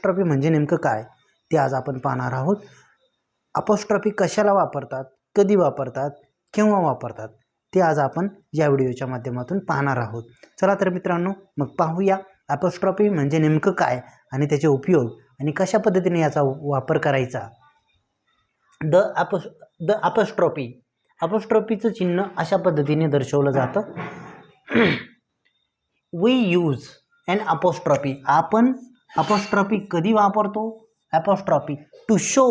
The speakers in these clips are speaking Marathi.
अपोस्ट्रॉफी म्हणजे नेमकं काय ते आज आपण पाहणार आहोत. अपोस्ट्रॉफी कशाला वापरतात, कधी वापरतात, केव्हा वापरतात ते आज आपण या व्हिडिओच्या माध्यमातून पाहणार आहोत. चला तर मित्रांनो, मग पाहूया अपोस्ट्रॉफी म्हणजे नेमकं काय आणि त्याचे उपयोग आणि कशा पद्धतीने याचा वापर करायचा. द अपोस्ट्रॉफी, अपोस्ट्रॉफीचं चिन्ह अशा पद्धतीने दर्शवलं जातं. वी यूज एन अपोस्ट्रॉफी, आपण अपोस्ट्रॉफी कधी वापरतो, apostrophe to show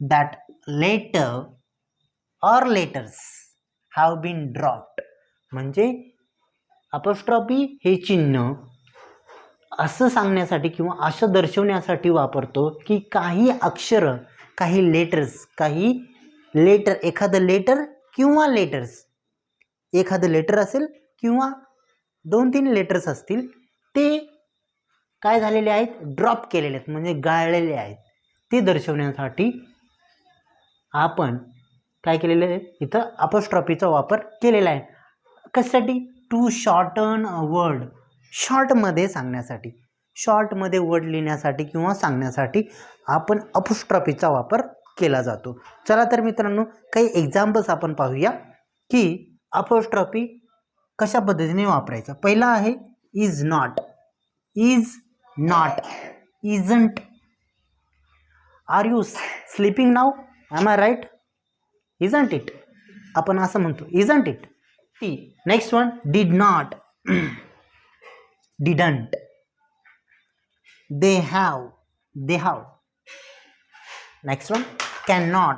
that letter or letters have been dropped. म्हणजे अपोस्ट्रॉफी हे चिन्ह असं सांगण्यासाठी किंवा असं दर्शवण्यासाठी वापरतो की काही अक्षरं, काही लेटर्स, काही लेटर, एखादं लेटर किंवा लेटर्स, एखादं लेटर असेल किंवा 2-3 लेटर्स असतील, ते काय झालेले आहेत, ड्रॉप केलेले आहेत म्हणजे गाळलेले आहेत. ते दर्शवण्यासाठी आपण काय केलेलं आहे, इथं अपोस्ट्रॉफीचा वापर केलेला आहे. कशासाठी, टू शॉर्टन अ वर्ड, शॉर्टमध्ये सांगण्यासाठी, शॉर्टमध्ये वर्ड लिहिण्यासाठी किंवा सांगण्यासाठी आपण अपोस्ट्रॉफीचा वापर केला जातो. चला तर मित्रांनो, काही एक्झाम्पल्स आपण पाहूया की अपोस्ट्रॉफी कशा पद्धतीने वापरायचा. पहिला आहे is not, is not, isn't. Are you sleeping now, am I right, isn't it, आपण असं म्हणतो, इजंट इट. ती next one, did not, didn't. They have, they have. Next one, can not,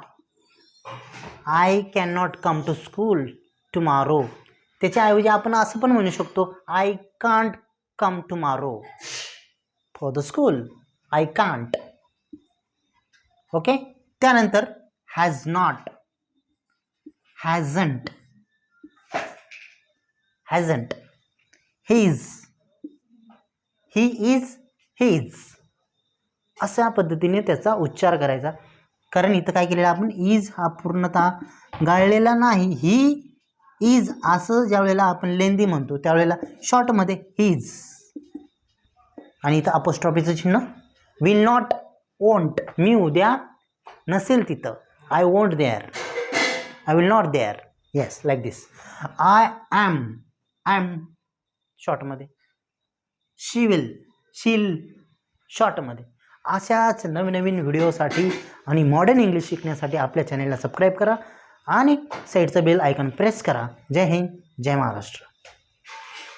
I can not come to school tomorrow. त्याच्याऐवजी आपण असं पण म्हणू शकतो, I can't come tomorrow for the school, I can't. Okay. त्यानंतर has not, hasn't, hasn't. He's, he is, he's. अशा पद्धतीने त्याचा उच्चार करायचा. कारण इथं काय केलेलं आपण, इज हा पूर्णतः गाळलेला नाही, ही इज असं ज्या वेळेला आपण लेंदी म्हणतो त्यावेळेला शॉर्टमध्ये हिज. आणि इथं अपोस्ट्रॉफीचं चिन्ह, विल नॉट, वोंट. मी उद्या नसेल तिथं, I won't there, I will not there. Yes, like this. I am, am शॉर्टमध्ये. शी विल, शील शॉर्टमध्ये. अशाच नवीन नवीन व्हिडिओसाठी आणि मॉडर्न इंग्लिश शिकण्यासाठी आपल्या चॅनलला सबस्क्राईब करा आणि साईडचं बेल आयकॉन प्रेस करा. जय हिंद, जय महाराष्ट्र.